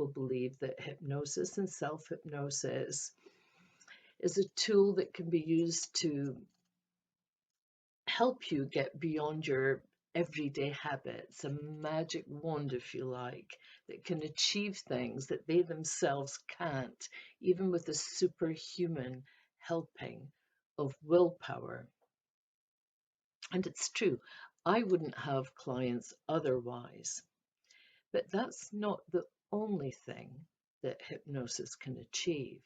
people believe that hypnosis and self-hypnosis is a tool that can be used to help you get beyond your everyday habits, a magic wand, if you like, that can achieve things that they themselves can't, even with a superhuman helping of willpower. And it's true, I wouldn't have clients otherwise. But that's not the only thing that hypnosis can achieve.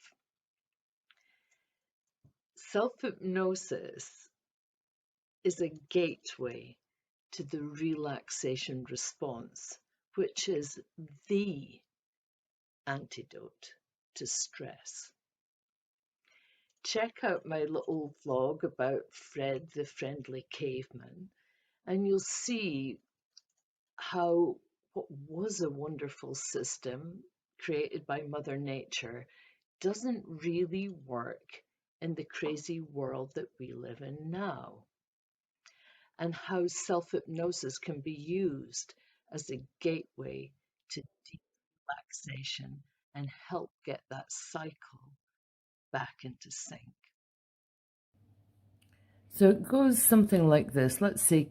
Self-hypnosis is a gateway to the relaxation response, which is the antidote to stress. Check out my little vlog about Fred the Friendly Caveman, and you'll see how what was a wonderful system created by Mother Nature doesn't really work in the crazy world that we live in now, and how self-hypnosis can be used as a gateway to deep relaxation and help get that cycle back into sync. So it goes something like this. Let's say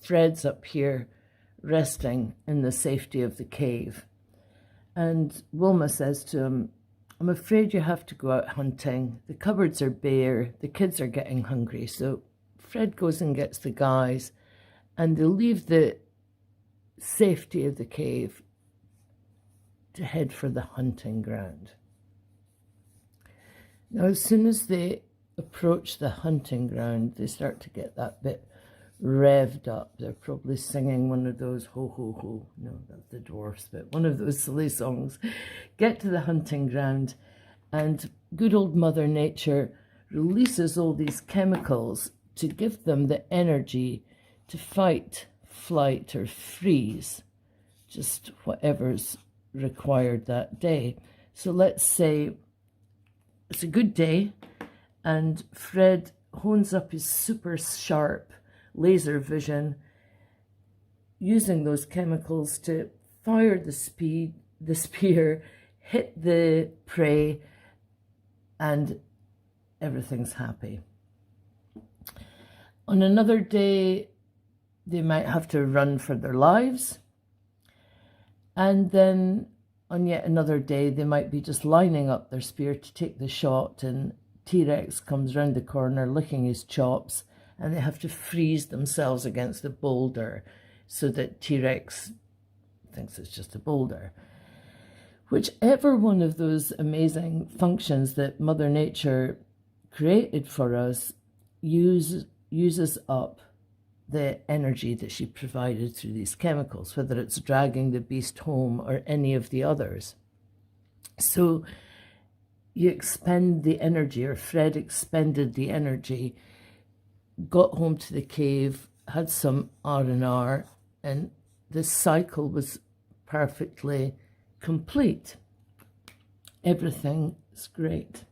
Fred's up here resting in the safety of the cave. And Wilma says to him, I'm afraid you have to go out hunting. The cupboards are bare. The kids are getting hungry. So Fred goes and gets the guys, and they leave the safety of the cave to head for the hunting ground. Now, as soon as they approach the hunting ground, they start to get that bit revved up. They're probably singing one of those ho ho ho, no, that's the dwarfs, but one of those silly songs. Get to the hunting ground, and good old Mother Nature releases all these chemicals to give them the energy to fight, flight, or freeze, just whatever's required that day. So let's say it's a good day, and Fred hones up his super sharp laser vision, using those chemicals to fire the spear, hit the prey, and everything's happy. On another day, they might have to run for their lives. And then on yet another day, they might be just lining up their spear to take the shot, and T-Rex comes round the corner licking his chops, and they have to freeze themselves against the boulder so that T-Rex thinks it's just a boulder. Whichever one of those amazing functions that Mother Nature created for us uses up the energy that she provided through these chemicals, whether it's dragging the beast home or any of the others. So you expend the energy, or Fred expended the energy, got home to the cave, had some R&R, and this cycle was perfectly complete. Everything is great.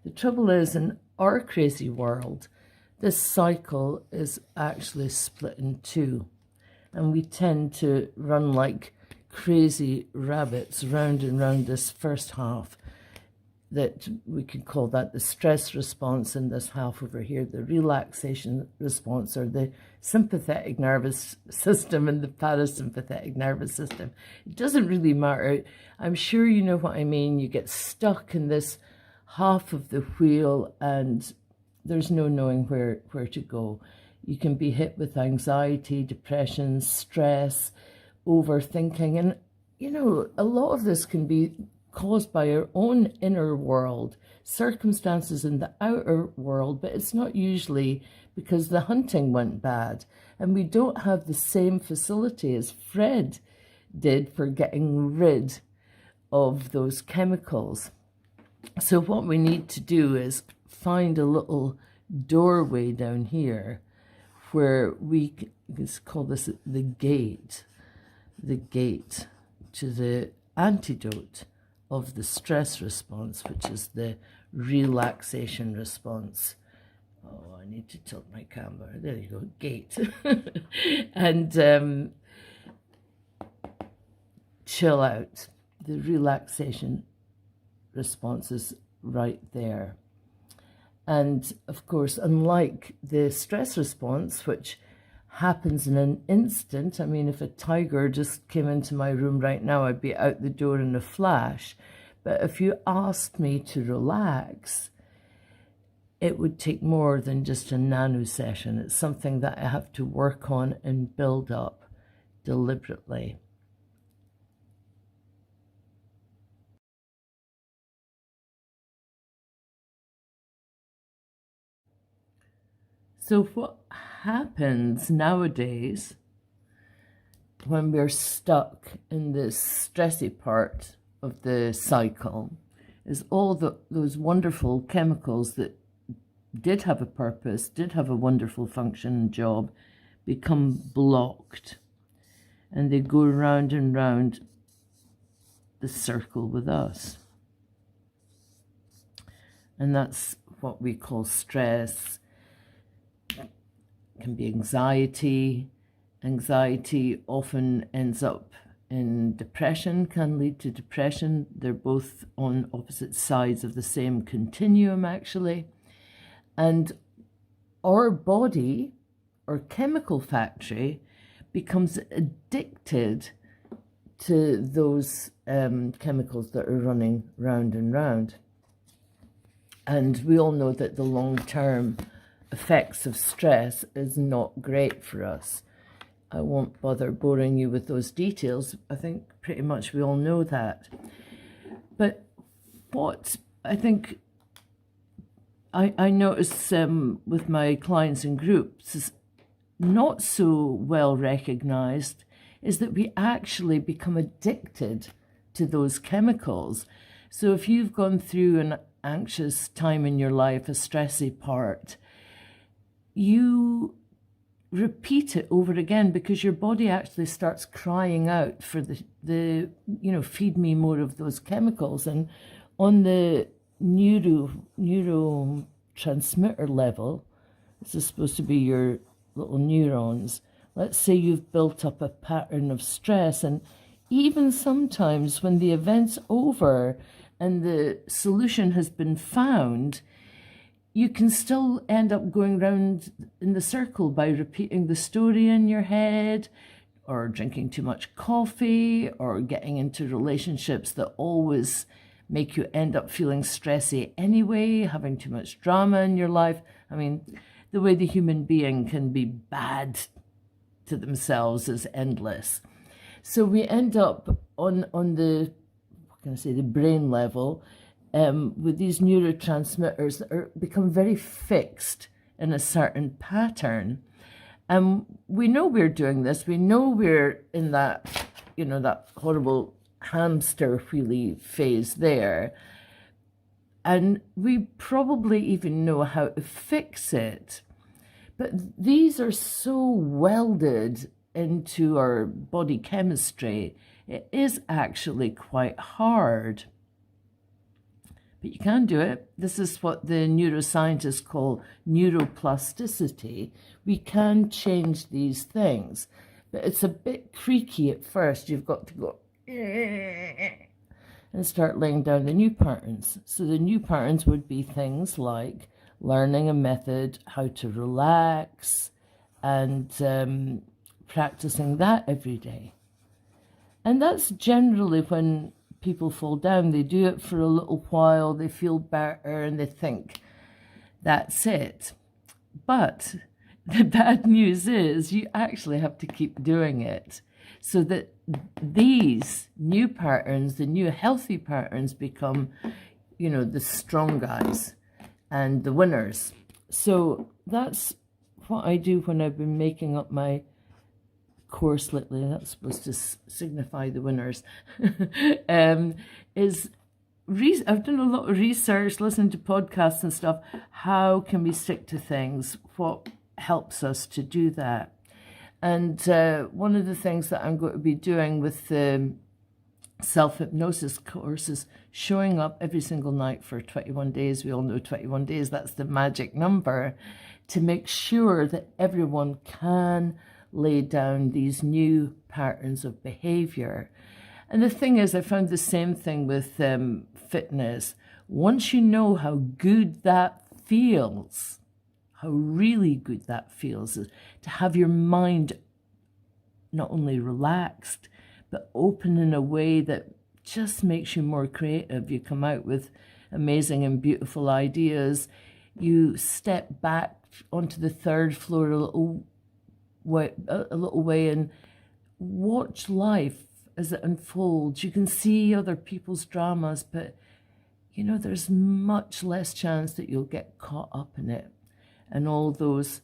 The trouble is, in our crazy world, this cycle is actually split in two, and we tend to run like crazy rabbits round and round this first half, that we could call that the stress response, and this half over here, the relaxation response, or the sympathetic nervous system and the parasympathetic nervous system. It doesn't really matter. I'm sure you know what I mean. You get stuck in this half of the wheel, and there's no knowing where to go. You can be hit with anxiety, depression, stress, overthinking, and you know, a lot of this can be caused by our own inner world, circumstances in the outer world, but it's not usually because the hunting went bad, and we don't have the same facility as Fred did for getting rid of those chemicals. So what we need to do is find a little doorway down here where we can call this the gate to the antidote of the stress response, which is the relaxation response. Oh, I need to tilt my camera. There you go, gate. And chill out. the relaxation responses right there. And of course, unlike the stress response, which happens in an instant, I mean, if a tiger just came into my room right now, I'd be out the door in a flash. But if you asked me to relax, it would take more than just a nano session. It's something that I have to work on and build up deliberately. So what happens nowadays when we're stuck in this stressy part of the cycle is all those wonderful chemicals that did have a purpose, did have a wonderful function and job, become blocked. And they go round and round the circle with us. And that's what we call stress. It can be anxiety. Anxiety often ends up in depression, can lead to depression. They're both on opposite sides of the same continuum, actually. And our body, our chemical factory, becomes addicted to those chemicals that are running round and round. And we all know that the long-term effects of stress is not great for us. I won't bother boring you with those details. I think pretty much we all know that. But what I think I notice with my clients and groups is not so well recognized is that we actually become addicted to those chemicals. So if you've gone through an anxious time in your life, a stressy part, you repeat it over again because your body actually starts crying out for the feed me more of those chemicals. And on the neurotransmitter level, this is supposed to be your little neurons. Let's say you've built up a pattern of stress, and even sometimes when the event's over and the solution has been found, you can still end up going round in the circle by repeating the story in your head, or drinking too much coffee, or getting into relationships that always make you end up feeling stressy anyway, having too much drama in your life. I mean, the way the human being can be bad to themselves is endless. So we end up on the, the brain level, with these neurotransmitters that become very fixed in a certain pattern. And we know we're doing this. We know we're in that, that horrible hamster wheelie phase there. And we probably even know how to fix it. But these are so welded into our body chemistry, it is actually quite hard. But you can do it. This is what the neuroscientists call neuroplasticity. We can change these things. But it's a bit creaky at first. You've got to go and start laying down the new patterns. So the new patterns would be things like learning a method, how to relax, and practicing that every day. And that's generally when people fall down. They do it for a little while, they feel better, and they think, that's it. But the bad news is you actually have to keep doing it so that these new patterns, the new healthy patterns, become, the strong guys and the winners. So that's what I do when I've been making up my course lately. That's supposed to signify the winners. I've done a lot of research, listening to podcasts and stuff. How can we stick to things? What helps us to do that? And one of the things that I'm going to be doing with the self-hypnosis course is showing up every single night for 21 days. We all know 21 days, that's the magic number, to make sure that everyone can lay down these new patterns of behavior. And the thing is, I found the same thing with fitness. Once you know how good that feels, how really good that feels, is to have your mind not only relaxed, but open in a way that just makes you more creative. You come out with amazing and beautiful ideas. You step back onto the third floor a little way and watch life as it unfolds. You can see other people's dramas, but you know, there's much less chance that you'll get caught up in it. And all those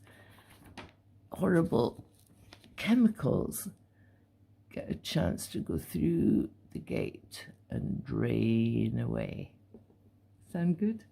horrible chemicals get a chance to go through the gate and drain away. Sound good?